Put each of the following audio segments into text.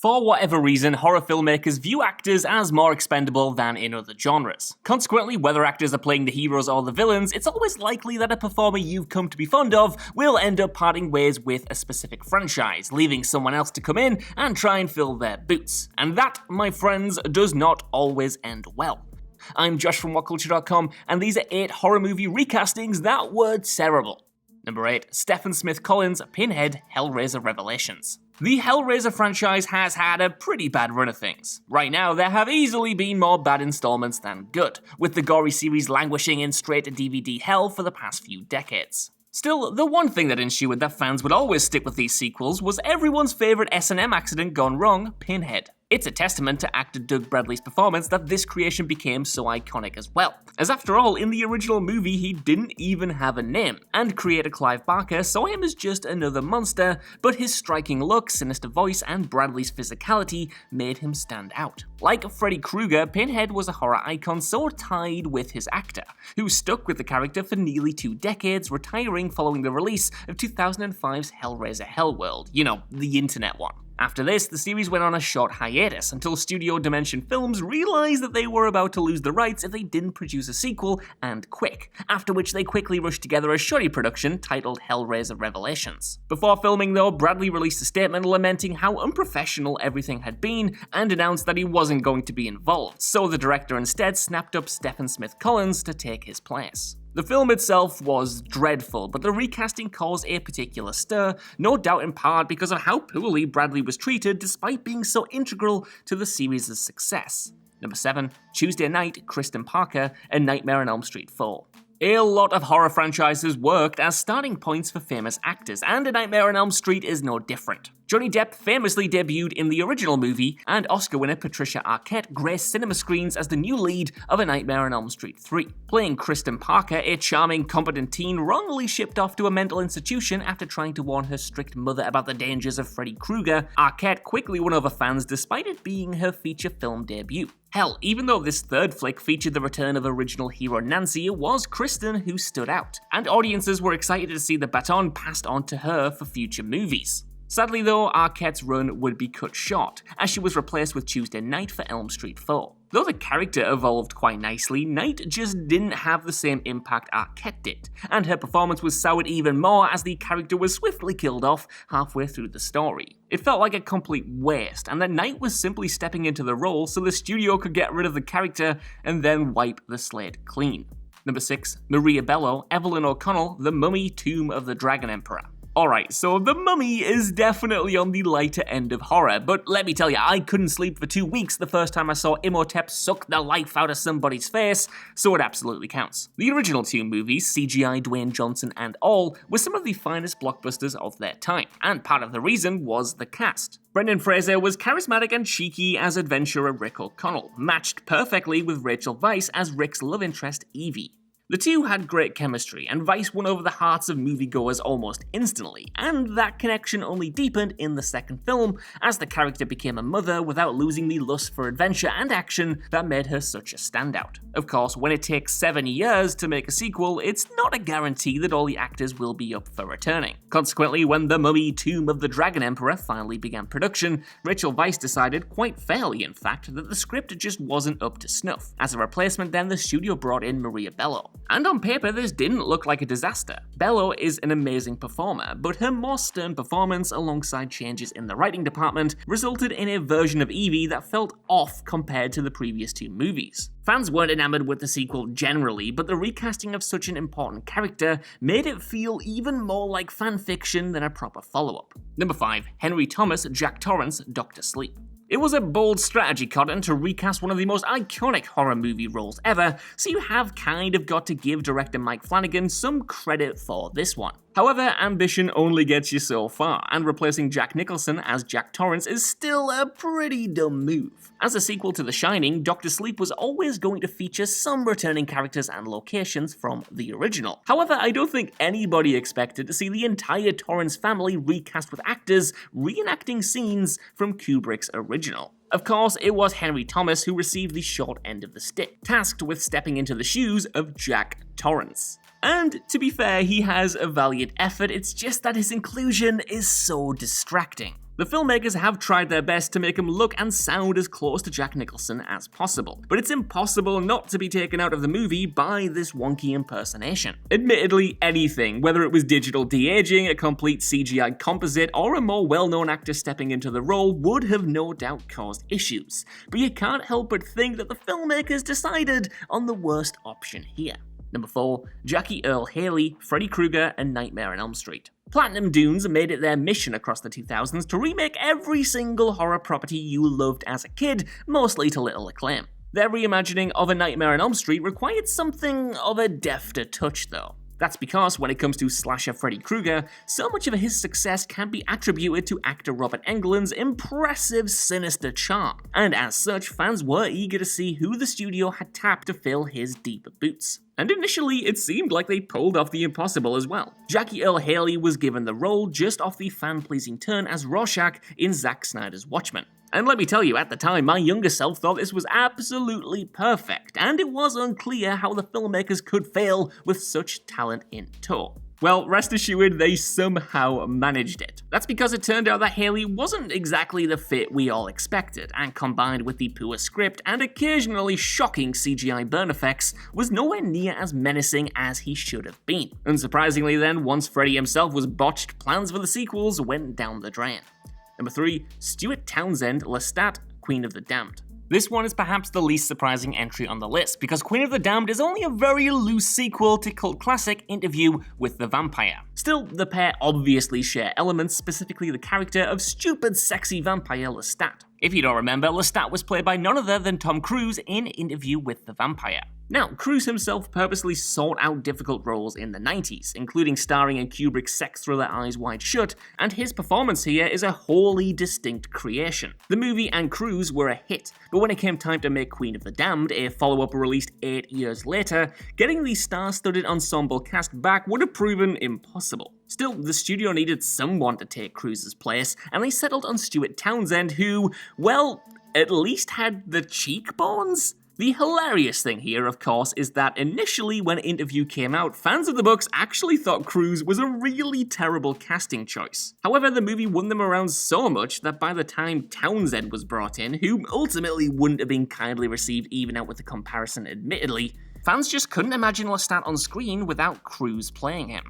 For whatever reason, horror filmmakers view actors as more expendable than in other genres. Consequently, whether actors are playing the heroes or the villains, it's always likely that a performer you've come to be fond of will end up parting ways with a specific franchise, leaving someone else to come in and try and fill their boots. And that, my friends, does not always end well. I'm Josh from WhatCulture.com, and these are 8 horror movie recastings that were terrible. Number 8. Stephen Smith Collins' Pinhead Hellraiser Revelations. The Hellraiser franchise has had a pretty bad run of things. Right now, there have easily been more bad installments than good, with the gory series languishing in straight-to-DVD hell for the past few decades. Still, the one thing that ensured that fans would always stick with these sequels was everyone's favourite S&M accident gone wrong, Pinhead. It's a testament to actor Doug Bradley's performance that this creation became so iconic as well. As after all, in the original movie he didn't even have a name, and creator Clive Barker saw him as just another monster, but his striking look, sinister voice, and Bradley's physicality made him stand out. Like Freddy Krueger, Pinhead was a horror icon so tied with his actor, who stuck with the character for nearly 2 decades, retiring following the release of 2005's Hellraiser Hellworld, the internet one. After this, the series went on a short hiatus until Studio Dimension Films realized that they were about to lose the rights if they didn't produce a sequel, and quick, after which they quickly rushed together a shoddy production titled Hellraiser Revelations. Before filming though, Bradley released a statement lamenting how unprofessional everything had been and announced that he wasn't going to be involved, so the director instead snapped up Stephen Smith Collins to take his place. The film itself was dreadful, but the recasting caused a particular stir, no doubt in part because of how poorly Bradley was treated despite being so integral to the series' success. Number 7. Tuesday Night, Kristen Parker, A Nightmare on Elm Street 4. A lot of horror franchises worked as starting points for famous actors, and A Nightmare on Elm Street is no different. Johnny Depp famously debuted in the original movie, and Oscar winner Patricia Arquette graced cinema screens as the new lead of A Nightmare on Elm Street 3. Playing Kristen Parker, a charming, competent teen wrongly shipped off to a mental institution after trying to warn her strict mother about the dangers of Freddy Krueger, Arquette quickly won over fans despite it being her feature film debut. Hell, even though this third flick featured the return of original hero Nancy, it was Kristen who stood out, and audiences were excited to see the baton passed on to her for future movies. Sadly though, Arquette's run would be cut short, as she was replaced with Tuesday Night for Elm Street 4. Though the character evolved quite nicely, Night just didn't have the same impact Arquette did, and her performance was soured even more as the character was swiftly killed off halfway through the story. It felt like a complete waste, and that Night was simply stepping into the role so the studio could get rid of the character and then wipe the slate clean. Number 6. Maria Bello, Evelyn O'Connell, The Mummy, Tomb of the Dragon Emperor. Alright, so The Mummy is definitely on the lighter end of horror, but let me tell you, I couldn't sleep for 2 weeks the first time I saw Imhotep suck the life out of somebody's face, so it absolutely counts. The original 2 movies, CGI, Dwayne Johnson and all, were some of the finest blockbusters of their time, and part of the reason was the cast. Brendan Fraser was charismatic and cheeky as adventurer Rick O'Connell, matched perfectly with Rachel Weisz as Rick's love interest Evie. The two had great chemistry, and Weisz won over the hearts of moviegoers almost instantly, and that connection only deepened in the second film as the character became a mother without losing the lust for adventure and action that made her such a standout. Of course, when it takes 7 years to make a sequel, it's not a guarantee that all the actors will be up for returning. Consequently, when The Mummy, Tomb of the Dragon Emperor finally began production, Rachel Weisz decided, quite fairly in fact, that the script just wasn't up to snuff. As a replacement then, the studio brought in Maria Bello. And on paper, this didn't look like a disaster. Bello is an amazing performer, but her more stern performance alongside changes in the writing department resulted in a version of Evie that felt off compared to the previous 2 movies. Fans weren't enamored with the sequel generally, but the recasting of such an important character made it feel even more like fanfiction than a proper follow-up. Number 5. Henry Thomas, Jack Torrance, Dr. Sleep. It was a bold strategy, Cotton, to recast one of the most iconic horror movie roles ever, so you have kind of got to give director Mike Flanagan some credit for this one. However, ambition only gets you so far, and replacing Jack Nicholson as Jack Torrance is still a pretty dumb move. As a sequel to The Shining, Dr. Sleep was always going to feature some returning characters and locations from the original. However, I don't think anybody expected to see the entire Torrance family recast with actors reenacting scenes from Kubrick's original. Of course, it was Henry Thomas who received the short end of the stick, tasked with stepping into the shoes of Jack Torrance. And to be fair, he has a valiant effort, it's just that his inclusion is so distracting. The filmmakers have tried their best to make him look and sound as close to Jack Nicholson as possible, but it's impossible not to be taken out of the movie by this wonky impersonation. Admittedly, anything, whether it was digital de-aging, a complete CGI composite, or a more well-known actor stepping into the role, would have no doubt caused issues, but you can't help but think that the filmmakers decided on the worst option here. Number 4, Jackie Earle Haley, Freddy Krueger, and Nightmare on Elm Street. Platinum Dunes made it their mission across the 2000s to remake every single horror property you loved as a kid, mostly to little acclaim. Their reimagining of A Nightmare on Elm Street required something of a defter touch though. That's because when it comes to slasher Freddy Krueger, so much of his success can be attributed to actor Robert Englund's impressive sinister charm, and as such, fans were eager to see who the studio had tapped to fill his deeper boots. And initially, it seemed like they pulled off the impossible as well. Jackie Earle Haley was given the role just off the fan-pleasing turn as Rorschach in Zack Snyder's Watchmen. And let me tell you, at the time, my younger self thought this was absolutely perfect, and it was unclear how the filmmakers could fail with such talent in tow. Well, rest assured, they somehow managed it. That's because it turned out that Haley wasn't exactly the fit we all expected, and combined with the poor script and occasionally shocking CGI burn effects, was nowhere near as menacing as he should have been. Unsurprisingly then, once Freddy himself was botched, plans for the sequels went down the drain. Number 3, Stuart Townsend, Lestat, Queen of the Damned. This one is perhaps the least surprising entry on the list, because Queen of the Damned is only a very loose sequel to cult classic Interview with the Vampire. Still, the pair obviously share elements, specifically the character of stupid sexy vampire Lestat. If you don't remember, Lestat was played by none other than Tom Cruise in Interview with the Vampire. Now, Cruise himself purposely sought out difficult roles in the 90s, including starring in Kubrick's sex thriller Eyes Wide Shut, and his performance here is a wholly distinct creation. The movie and Cruise were a hit, but when it came time to make Queen of the Damned, a follow-up released 8 years later, getting the star-studded ensemble cast back would have proven impossible. Still, the studio needed someone to take Cruise's place, and they settled on Stuart Townsend who, well, at least had the cheekbones? The hilarious thing here, of course, is that initially when Interview came out, fans of the books actually thought Cruise was a really terrible casting choice. However, the movie won them around so much that by the time Townsend was brought in, who ultimately wouldn't have been kindly received even out with the comparison admittedly, fans just couldn't imagine Lestat on screen without Cruise playing him.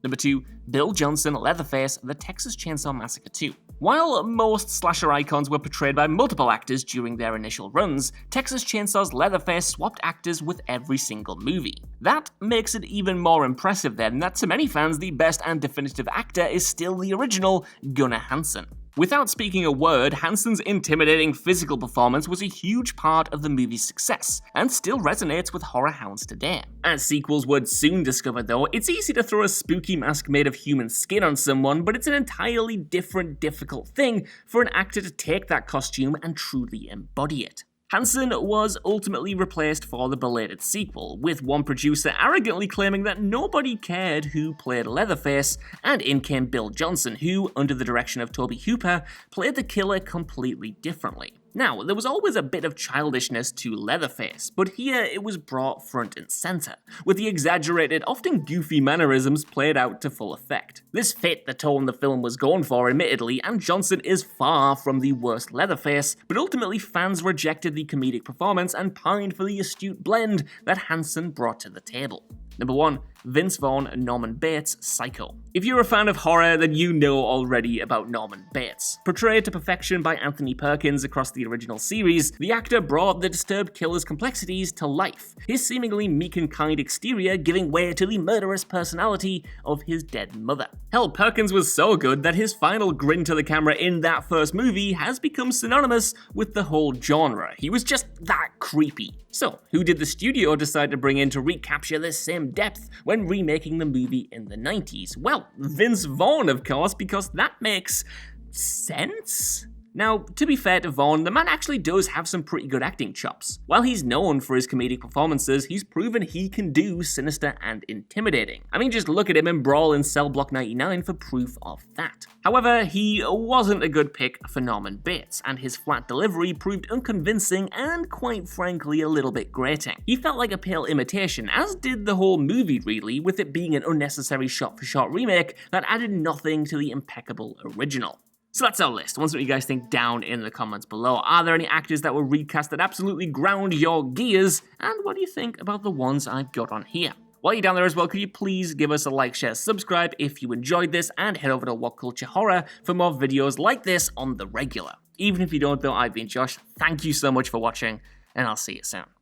Number 2, Bill Johnson, Leatherface, The Texas Chainsaw Massacre 2. While most slasher icons were portrayed by multiple actors during their initial runs, Texas Chainsaw's Leatherface swapped actors with every single movie. That makes it even more impressive then that to many fans the best and definitive actor is still the original Gunnar Hansen. Without speaking a word, Hansen's intimidating physical performance was a huge part of the movie's success, and still resonates with horror hounds today. As sequels would soon discover though, it's easy to throw a spooky mask made of human skin on someone, but it's an entirely different, difficult thing for an actor to take that costume and truly embody it. Hansen was ultimately replaced for the belated sequel, with one producer arrogantly claiming that nobody cared who played Leatherface, and in came Bill Johnson, who, under the direction of Tobe Hooper, played the killer completely differently. Now, there was always a bit of childishness to Leatherface, but here it was brought front and center, with the exaggerated, often goofy mannerisms played out to full effect. This fit the tone the film was going for, admittedly, and Johnson is far from the worst Leatherface, but ultimately fans rejected the comedic performance and pined for the astute blend that Hansen brought to the table. Number 1, Vince Vaughn, Norman Bates, Psycho. If you're a fan of horror, then you know already about Norman Bates. Portrayed to perfection by Anthony Perkins across the original series, the actor brought the disturbed killer's complexities to life, his seemingly meek and kind exterior giving way to the murderous personality of his dead mother. Hell, Perkins was so good that his final grin to the camera in that first movie has become synonymous with the whole genre. He was just that creepy. So, who did the studio decide to bring in to recapture this same depth when remaking the movie in the 90s? Well, Vince Vaughn, of course, because that makes sense? Now, to be fair to Vaughn, the man actually does have some pretty good acting chops. While he's known for his comedic performances, he's proven he can do sinister and intimidating. I mean, just look at him in Brawl in Cell Block 99 for proof of that. However, he wasn't a good pick for Norman Bates, and his flat delivery proved unconvincing and, quite frankly, a little bit grating. He felt like a pale imitation, as did the whole movie really, with it being an unnecessary shot-for-shot remake that added nothing to the impeccable original. So that's our list. I want to know what you guys think down in the comments below. Are there any actors that were recast that absolutely ground your gears? And what do you think about the ones I've got on here? While you're down there as well, could you please give us a like, share, subscribe if you enjoyed this, and head over to What Culture Horror for more videos like this on the regular. Even if you don't though, I've been Josh. Thank you so much for watching, and I'll see you soon.